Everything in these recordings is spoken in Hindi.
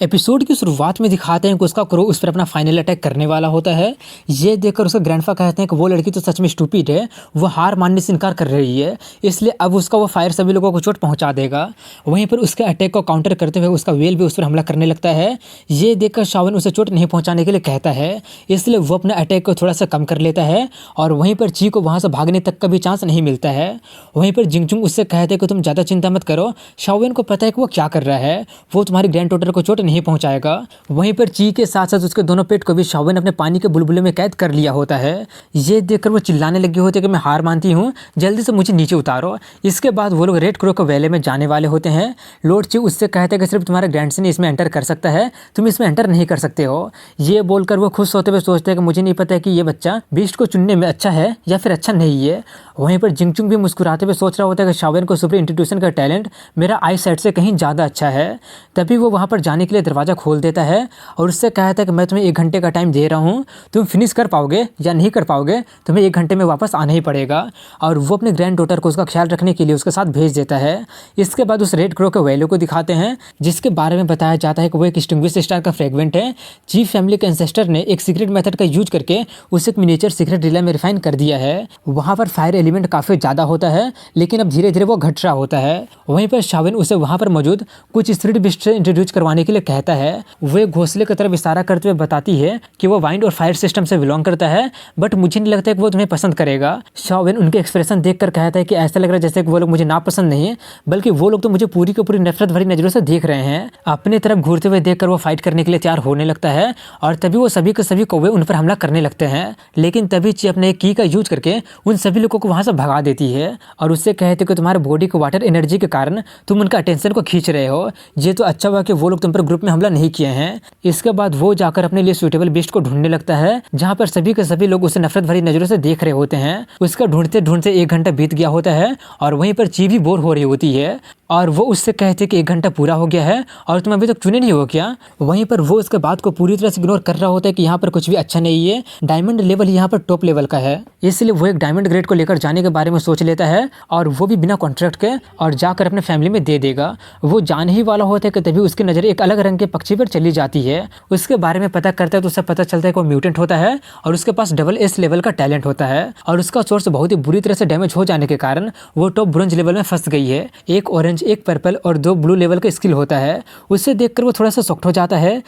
एपिसोड की शुरुआत में दिखाते हैं कि उसका क्रो उस पर अपना फाइनल अटैक करने वाला होता है। ये देखकर उसका ग्रैंडफा कहते हैं कि वो लड़की तो सच में स्टूपिड है, वो हार मानने से इनकार कर रही है, इसलिए अब उसका वो फायर सभी लोगों को चोट पहुंचा देगा। वहीं पर उसके अटैक को काउंटर करते हुए उसका वेल भी उस पर हमला करने लगता है। ये देखकर शावन उसे चोट नहीं पहुंचाने के लिए कहता है, इसलिए वो अपने अटैक को थोड़ा सा कम कर लेता है और वहीं पर ची को वहाँ से भागने तक का भी चांस नहीं मिलता है। वहीं पर जिंगचुंग उससे कहते हैं कि तुम ज़्यादा चिंता मत करो, शावन को पता है कि वो क्या कर रहा है, वो तुम्हारी ग्रैंड डॉटर को चोट नहीं पहुंचाएगा। वहीं पर ची के साथ साथ उसके दोनों पेट को भी शाओवेन अपने पानी के बुलबुले में कैद कर लिया होता है। ये देखकर वो चिल्लाने लगे होते हैं कि मैं हार मानती हूँ, जल्दी से मुझे नीचे उतारो। इसके बाद वो लोग रेड क्रो के वेले में जाने वाले होते हैं। लॉर्ड ची उससे कहते हैं कि सिर्फ तुम्हारा ग्रैंडसन इसमें एंटर कर सकता है, तुम इसमें एंटर नहीं कर सकते हो। ये बोलकर वो खुश होते हुए सोचते हैं कि मुझे नहीं पता है कि ये बच्चा बीस्ट को चुनने में अच्छा है या फिर अच्छा नहीं है। वहीं पर जिंगचुंग भी मुस्कुराते हुए सोच रहा होता है कि शाओवेन को सुपर इंस्टीट्यूशन का टैलेंट मेरा आई साइड से कहीं ज़्यादा अच्छा है। तभी वो वहाँ पर जाने के लिए दरवाज़ा खोल देता है और उससे कहता है कि मैं तुम्हें 1 घंटे का टाइम दे रहा हूँ, तुम फिनिश कर पाओगे या नहीं कर पाओगे, तुम्हें 1 घंटे में वापस आना ही पड़ेगा। और वो अपने ग्रैंड डॉटर को उसका ख्याल रखने के लिए उसके साथ भेज देता है। इसके बाद उस रेड क्रो के वैल्यू को दिखाते हैं, जिसके बारे में बताया जाता है कि वो एक एक्सटिंग्विश स्टार का फ्रेगमेंट है। चीफ फैमिली के एंसेस्टर ने एक सीक्रेट मेथड का यूज करके उसे एक मिनिएचर सीक्रेट रिले में रिफाइन कर दिया है। वहाँ पर फायर एलिमेंट काफ़ी ज़्यादा होता है, लेकिन अब धीरे धीरे वो घट रहा होता है। वहीं पर शाओवेन उसे वहाँ पर मौजूद कुछ स्पिरिट बिस्ट से इंट्रोड्यूस करवाने के लिए कहता है। वो एक घोंसले की तरफ इशारा करते हुए बताती है कि वो वाइंड और फायर सिस्टम से बिलोंग करता है, बट मुझे नहीं लगता कि वो तुम्हें पसंद करेगा। शाओवेन उनके एक्सप्रेशन देखकर कहता है कि ऐसा लग रहा है जैसे कि वो लोग मुझे नापसंद नहीं है, बल्कि वो लोग तो मुझे पूरी की पूरी नफरत भरी नजरों से देख रहे हैं। अपने तरफ घूरते हुए देखकर वो फाइट करने के लिए तैयार होने लगता है और तभी वो सभी के सभी कौवे उन पर हमला करने लगते हैं। लेकिन तभी ची अपने की का यूज करके उन सभी लोगों को वहां से भगा देती है और उससे कहते कि तुम्हारे बॉडी को वाटर एनर्जी के कारण तुम उनका अटेंशन को खींच रहे हो। ये तो अच्छा हुआ कि वो लोग तुम पर ग्रुप में हमला नहीं किए हैं। इसके बाद वो जाकर अपने लिए सूटेबल बीस्ट को ढूंढने लगता है, जहाँ पर सभी के सभी लोग उसे नफरत भरी नजरों से देख रहे होते हैं। उसका ढूंढते ढूंढते 1 घंटा बीत गया होता है और वहीं पर ची भी बोर हो रही होती है और वो उससे कहते कि 1 घंटा पूरा हो गया है और तुम अभी तक चुने नहीं हो क्या। वहीं पर वो उसके बात को पूरी तरह से इग्नोर कर रहा होता है कि यहाँ पर कुछ भी अच्छा नहीं है, डायमंड लेवल यहाँ पर टॉप लेवल का है, इसलिए वो एक डायमंड ग्रेड को लेकर जाने के बारे में सोच लेता है और वो भी बिना कॉन्ट्रैक्ट के और जाकर अपने फैमिली में दे देगा। वो जाने ही वाला होता है कि तभी उसकी नज़र एक अलग रंग के पक्षी पर चली जाती है। उसके बारे में पता करता है तो उसे पता चलता है कि वो म्यूटेंट होता है और उसके पास डबल एस लेवल का टैलेंट होता है और उसका सोर्स बहुत ही बुरी तरह से डैमेज हो जाने के कारण वो टॉप ब्रोंज लेवल में फंस गई है। एक ऑरेंज, एक पर्पल और 2 ब्लू लेवल का स्किल होता है। उसे देखकर वो थोड़ा सा शॉक्ड हो जाता है।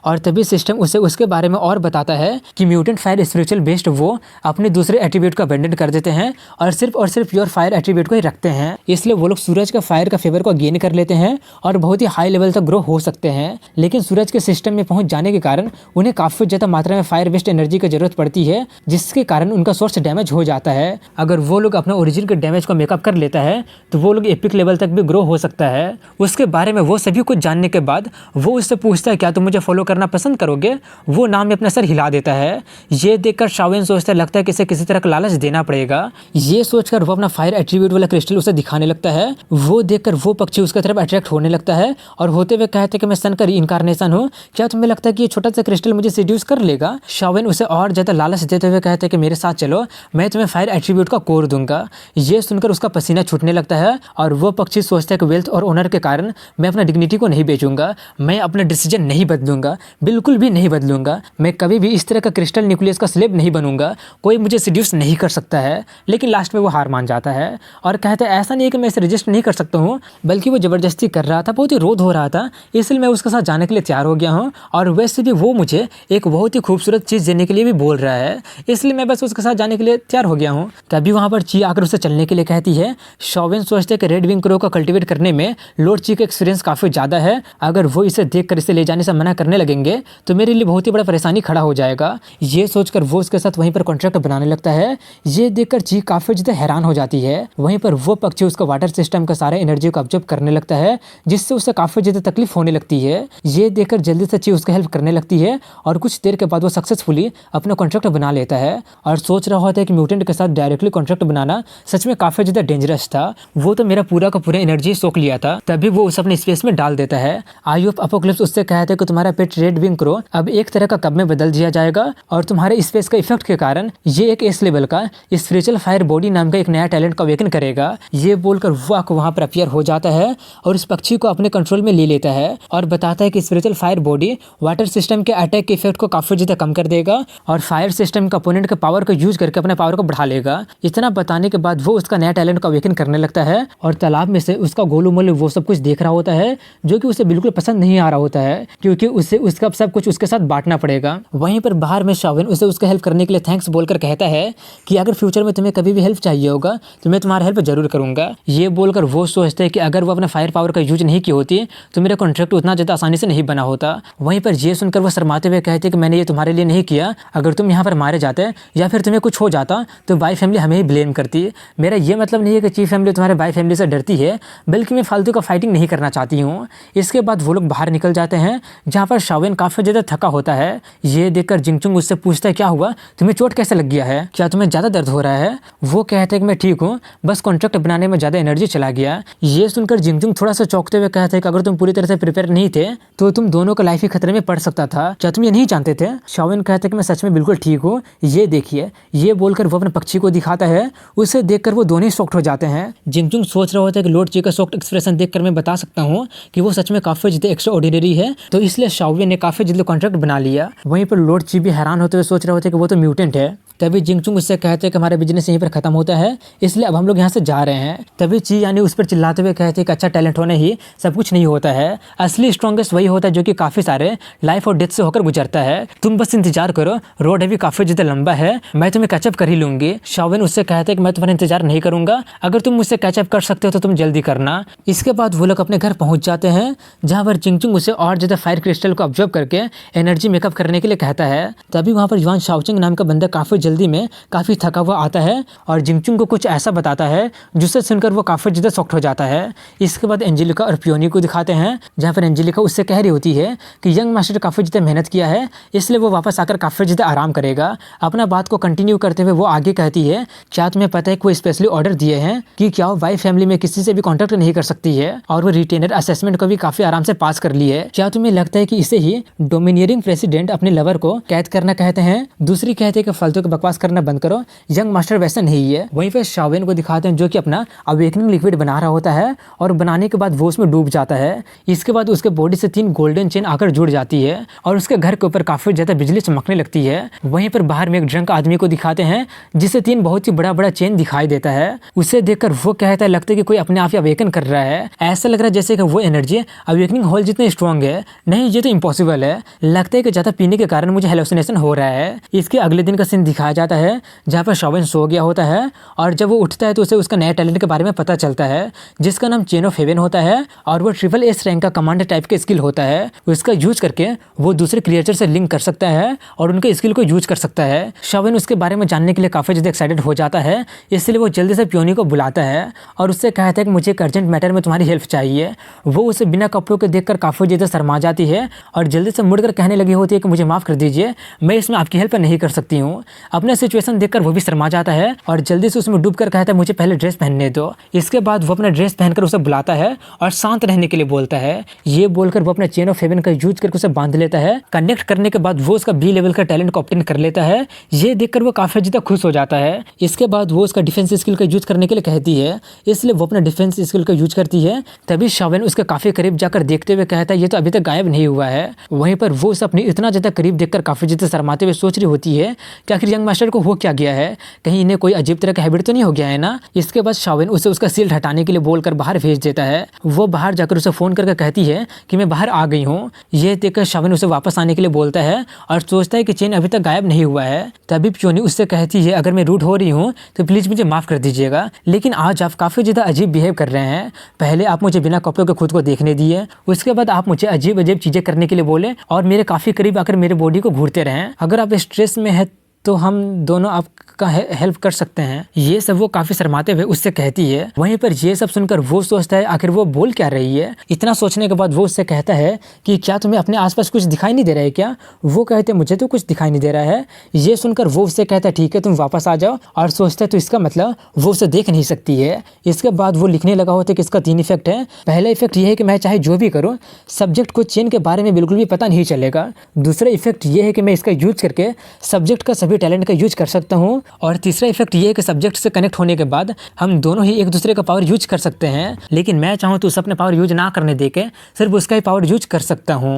और तभी सिस्टम उसे उसके बारे में और बताता है कि म्यूटेंट फायर स्पिरिचुअल बेस्ड वो अपने दूसरे एट्रीब्यूट को अबेंडन कर देते हैं और सिर्फ प्योर फायर एट्रीब्यूट को ही रखते हैं। इसलिए वो लोग सूरज का फायर का फेवर को गेन कर लेते हैं और बहुत ही हाई लेवल तक ग्रो हो सकते हैं। लेकिन सूरज के सिस्टम में पहुंच जाने के कारण उन्हें काफी ज्यादा मात्रा में फायर बेस्ड एनर्जी की जरूरत पड़ती है, जिसके कारण उनका सोर्स डैमेज हो जाता है। अगर वो लोग अपने ओरिजिन के डैमेज को मेकअप कर लेता है तो वो लोग एपिक लेवल तक भी ग्रो हो सकता है। उसके बारे में वो सभी कुछ जानने के बाद वो उससे पूछता है क्या तुम मुझे फॉलो करना पसंद करोगे। वो नाम में अपना सर हिला देता है। ये देखकर शाओवेन सोचता है लगता है कि इसे किसी तरह का लालच देना पड़ेगा। ये सोचकर वो अपना फायर एट्रीब्यूट वाला क्रिस्टल उसे दिखाने लगता है। वो देखकर वो पक्षी उसकी तरफ अट्रैक्ट होने लगता है और होते हुए कहते हैं कि मैं सन का रीइंकार्नेशन हूँ, क्या तुम्हें लगता है कि ये छोटा सा क्रिस्टल मुझे सीड्यूस कर लेगा। शाओवेन उसे और ज्यादा लालच देते हुए कहते हैं कि मेरे साथ चलो, मैं तुम्हें फायर एट्रीब्यूट का कोर दूंगा। ये सुनकर उसका पसीना छूटने लगता है और वो पक्षी सोचता है कि वेल्थ और ऑनर के कारण मैं अपना डिग्निटी को नहीं बेचूंगा, मैं अपना डिसीजन नहीं बदलूंगा, बिल्कुल भी नहीं बदलूंगा, मैं कभी भी इस तरह का क्रिस्टल न्यूक्लियस का स्लेब नहीं बनूंगा, कोई मुझे सीड्यूस नहीं कर सकता है। लेकिन लास्ट में वो हार मान जाता है और कहता है ऐसा नहीं है कि मैं इसे रजिस्ट नहीं कर सकता हूँ, बल्कि वो जबरदस्ती कर रहा था, बहुत ही रोध हो रहा था, इसलिए मैं उसके साथ जाने के लिए तैयार हो गया हूँ और वैसे भी वो मुझे एक बहुत ही खूबसूरत चीज़ देने के लिए भी बोल रहा है, इसलिए मैं बस उसके साथ जाने के लिए तैयार हो गया हूँ। तभी वहाँ पर ची आकर उसे चलने के लिए कहती है। शाओवेन सोचते हैं कि रेड विंग क्रो को कल्टीवेट करने में लॉर्ड ची का एक्सपीरियंस काफ़ी ज़्यादा है, अगर वो इसे देखकर इसे ले जाने से मना करने लगेंगे तो मेरे लिए बहुत ही बड़ा परेशानी खड़ा हो जाएगा। ये सोचकर वो उसके साथ वहीं पर कॉन्ट्रैक्ट बनाने लगता है। ये देखकर ची काफ़ी ज़्यादा हैरान हो जाती है। वहीं पर वो पक्षी उसका वाटर सिस्टम का सारा एनर्जी को ऑब्जर्व करने लगता है, जिससे उसे काफ़ी ज़्यादा तकलीफ होने लगती है। ये देखकर जल्दी से ची उसका हेल्प करने लगती है और कुछ देर के बाद वो सक्सेसफुली अपना कॉन्ट्रैक्ट बना लेता है और सोच रहा होता है कि म्यूटेंट के साथ डायरेक्टली कॉन्ट्रैक्ट बनाना सच में काफ़ी ज़्यादा डेंजरस स्ट्रेस था वो तो मेरा पूरा का पूरा एनर्जी सोख लिया था, तभी वो उसे अपने स्पेस में डाल देता है। आई ऑफ अपोकलिप्स उससे कहता है कि तुम्हारा पेट रेड विंग क्रो अब एक तरह का कब में बदल दिया जाएगा और तुम्हारे स्पेस का इफेक्ट के कारण ये एक एस लेवल का स्पिरिचुअल फायर बॉडी नाम का एक नया टैलेंट का अवेकन करेगा। ये बोलकर वो वहाँ पर अपीयर हो जाता है और इस पक्षी को अपने कंट्रोल में ले लेता है और बताता है कि spiritual fire body water system के अटैक के इफेक्ट को काफी ज्यादा कम कर देगा और फायर सिस्टम कंपोनेंट के पावर को यूज करके अपने पावर को बढ़ा लेगा। इतना बताने के बाद वो उसका नया टैलेंट का अवेकन करने लगता है और तालाब में से उसका गोलू मोलू वो सब कुछ देख रहा होता है जो कि उसे बिल्कुल पसंद नहीं आ रहा होता है क्योंकि उसे उसका सब कुछ उसके साथ बांटना पड़ेगा। वहीं पर बाहर में शाविन उसे उसका हेल्प करने के लिए थैंक्स बोलकर कहता है कि अगर फ्यूचर में तुम्हें कभी भी हेल्प चाहिए होगा तो मैं तुम्हारा हेल्प जरूर करूंगा। ये बोलकर वो सोचते हैं कि अगर वो अपने फायर पावर का यूज नहीं की होती तो मेरा कॉन्ट्रैक्ट उतना ज्यादा आसानी से नहीं बना होता। वहीं पर ये सुनकर वो शर्माते हुए कहते कि मैंने ये तुम्हारे लिए नहीं किया, अगर तुम यहाँ पर मारे जाते या फिर तुम्हें कुछ हो जाता तो बाई फैमिली हमें ही ब्लेम करती। मेरा ये मतलब नहीं है कि चीफ फैमिली तुम्हारे बाई फैमिली से डरती है, बल्कि मैं फालतू का फाइटिंग नहीं करना चाहती हूँ। इसके बाद वो लोग बाहर निकल जाते हैं जहाँ पर शाविन काफी ज्यादा थका होता है। ये देखकर जिंगचुंग उससे पूछता है क्या हुआ, तुम्हें चोट कैसे लग गया है, क्या तुम्हें ज्यादा दर्द हो रहा है। वो कहते हैं कि मैं ठीक हूँ, बस कॉन्ट्रैक्ट बनाने में ज्यादा एनर्जी चला गया। ये सुनकर जिंगचुंग थोड़ा सा चौंकते हुए कहते हैं कि अगर तुम पूरी तरह से प्रिपेयर नहीं थे तो तुम दोनों का लाइफ ही खतरे में पड़ सकता था, क्या तुम ये नहीं जानते थे। शाविन कहते हैं कि मैं सच में बिल्कुल ठीक हूँ, ये देखिए। ये बोलकर वो अपने पक्षी को दिखाता है, उसे देखकर वो दोनों ही शॉक्ड हो जाते हैं। जिंगचुंग सोच रहा होता है कि लॉर्ड ची का शॉक्ड एक्सप्रेशन देखकर मैं बता सकता हूँ कि वो सच में काफी ज्यादा एक्स्ट्रा ऑर्डिनरी है, तो इसलिए शाविन ने काफी जल्दी कॉन्ट्रैक्ट बना लिया। वहीं पर लॉर्ड ची भी हैरान होते हुए सोच रहे होते हैं कि वो तो म्यूटेंट है। तभी जिंगचुंग उससे कहते हैं कि हमारा बिजनेस यहीं पर खत्म होता है, इसलिए अब हम लोग यहाँ से जा रहे हैं। तभी ची यानी उस पर चिल्लाते हुए कहते हैं कि अच्छा टैलेंट होने ही सब कुछ नहीं होता है, असली स्ट्रॉन्गेस्ट वही होता है जो कि काफी सारे लाइफ और डेथ से होकर गुजरता है। तुम बस इंतजार करो, रोड अभी काफी ज्यादा लंबा है, मैं तुम्हें कैचअप कर ही लूंगी। शाविन उससे कहते हैं कि मैं तुम्हारा इंतजार नहीं करूंगा, अगर तुम मुझसे कैचअप कर सकते हो तो तुम जल्दी करना। इसके बाद वो लोग अपने घर पहुंच जाते हैं जहाँ पर जिंगचुंग उसे और ज्यादा फायर क्रिस्टल को ऑब्जर्व करके एनर्जी मेकअप करने के लिए कहता है। तभी वहाँ पर युआन शाओचिंग नाम का बंदा काफी जल्दी में काफी थका हुआ आता है और जिंगचुंग को कुछ ऐसा बताता है जिससे सुनकर वो काफी ज्यादा शॉक्ड हो जाता है। इसके बाद एंजेलिका और पियोनी को दिखाते हैं जहाँ पर एंजेलिका उससे कह रही होती है कि यंग मास्टर काफी ज्यादा मेहनत किया है, इसलिए वो वापस आकर काफी ज्यादा आराम करेगा। अपना बात को कंटिन्यू करते हुए वो आगे कहती है, क्या तुम्हें पता है कि वो स्पेशली ऑर्डर दिए हैं कि क्या वो वाई फैमिली में किसी से भी कॉन्टेक्ट नहीं कर सकती है और वो रिटेनर असेसमेंट को भी काफी आराम से पास कर ली है। क्या तुम्हें लगता है कि इसे ही डोमिनियरिंग प्रेसिडेंट अपने लवर को कैद करना कहते हैं। दूसरी कहते हैं कि फालतू के बकवास करना बंद करो, यंग मास्टर वैसा नहीं है। वहीं पे शाविन को दिखाते हैं जो कि अपना अवेकनिंग लिक्विड बना रहा होता है और बनाने के बाद वो उसमें डूब जाता है। इसके बाद उसके बॉडी से 3 गोल्डन चेन आकर जुड़ जाती है और उसके घर के ऊपर काफी ज्यादा बिजली चमकने लगती है। वहीं पर बाहर में एक ड्रंक आदमी को दिखाते हैं जिसे 3 बहुत ही बड़ा बड़ा चेन दिखाई देता है। उसे देखकर वो कहता है लगता है कि कोई अपने आप ही अवेकन कर रहा है, ऐसा लग रहा है जैसे कि वो एनर्जी अवेकनिंग हॉल जितनी स्ट्रॉन्ग है। नहीं, ये तो इम्पॉसिबल है, लगता है कि ज्यादा पीने के कारण मुझे हेलुसिनेशन हो रहा है। इसके अगले दिन का सीन दिखाया जाता है जहाँ पर शाविन सो गया होता है और जब वो उठता है तो उसे उसका नया टैलेंट के बारे में पता चलता है जिसका नाम चेन ऑफ हेवन होता है और वो ट्रिपल एस रैंक का कमांड टाइप के स्किल होता है। उसका यूज करके वो दूसरे क्रिएचर से लिंक कर सकता है और उनके स्किल को यूज कर सकता है। शाविन उसके बारे में जानने के लिए काफी ज्यादा एक्साइटेड हो जाता है, इसलिए वो जल्दी से पियोनी को बुलाता है और उससे कहता है कि मुझे एक अर्जेंट मैटर में तुम्हारी हेल्प चाहिए। वो उसे बिना कपड़ों के देखकर काफी ज्यादा शर्मा जाती है और जल्दी से मुड़कर कहने लगी होती है कि मुझे माफ कर दीजिए, मैं इसमें आपकी हेल्प नहीं कर सकती हूँ। अपना सिचुएशन देखकर वो भी शर्मा जाता है और जल्दी से उसमें डूबकर कहता है मुझे पहले ड्रेस पहनने दो। इसके बाद वो अपना ड्रेस पहनकर उसे बुलाता है और शांत रहने के लिए बोलता है। ये बोलकर वो अपना चेन ऑफ हेवन का यूज करके उसे बांध लेता है। कनेक्ट करने के बाद वो उसका बी लेवल का टैलेंट को ऑब्टेन कर लेता है। ये देखकर वो काफी ज्यादा खुश हो जाता है। इसके बाद वो उसका डिफेंस स्किल का यूज करने के लिए कहती है, इसलिए वो अपना डिफेंस स्किल का यूज करती है। तभी शाविन उसके काफी करीब जाकर देखते हुए कहता है ये तो अभी तक गायब नहीं हुआ है। वहीं पर वो उसे अपनी इतना ज्यादा करीब देखकर काफी ज्यादा शर्माते हुए सोच रही होती है कि आखिर यंग मास्टर को हो क्या गया है, कहीं इन्हें कोई अजीब तरह का हैबिट तो नहीं हो गया है ना। इसके बाद शाविन उसे उसका शील्ड हटाने के लिए बोलकर बाहर भेज देता है। वो बाहर जाकर उसे फोन करके कहती है कि मैं बाहर आ गई हूँ। ये देखकर शाविन उसे वापस आने के लिए बोलता है और सोचता है कि चेन अभी तक गायब नहीं हुआ है। तभी पियोनी उससे कहती है अगर मैं रूड हो रही हूँ तो प्लीज मुझे माफ कर दीजिएगा, लेकिन आज आप काफी ज्यादा अजीब बिहेव कर रहे हैं। पहले आप मुझे बिना कपड़ों के खुद को देखने दिए, उसके बाद आप मुझे अजीब अजीब चीजें करने के लिए बोले और मेरे काफी करीब आकर मेरे बॉडी को घूरते रहे। अगर आप स्ट्रेस में है तो हम दोनों आपका हेल्प कर सकते हैं। ये सब वो काफ़ी शर्माते हुए उससे कहती है। वहीं पर ये सब सुनकर वो सोचता है आखिर वो बोल क्या रही है। इतना सोचने के बाद वो उससे कहता है कि क्या तुम्हें अपने आसपास कुछ दिखाई नहीं दे रहा है क्या? वो कहते मुझे तो कुछ दिखाई नहीं दे रहा है। ये सुनकर वो उससे कहता है ठीक है तुम वापस आ जाओ, और सोचता है तो इसका मतलब वो उसे देख नहीं सकती है। इसके बाद वो लिखने लगा होता है कि इसका 3 इफेक्ट है। पहला इफेक्ट ये है कि मैं चाहे जो भी करूँ सब्जेक्ट को चेन के बारे में बिल्कुल भी पता नहीं चलेगा। दूसरा इफेक्ट ये है कि मैं इसका यूज करके सब्जेक्ट का सभी टैलेंट का यूज कर सकता हूँ। और तीसरा इफेक्ट ये है कि सब्जेक्ट से कनेक्ट होने के बाद हम दोनों ही एक दूसरे का पावर यूज कर सकते हैं। लेकिन मैं चाहूँ तो उसे अपने पावर यूज ना करने देके सिर्फ उसका ही पावर यूज कर सकता हूँ।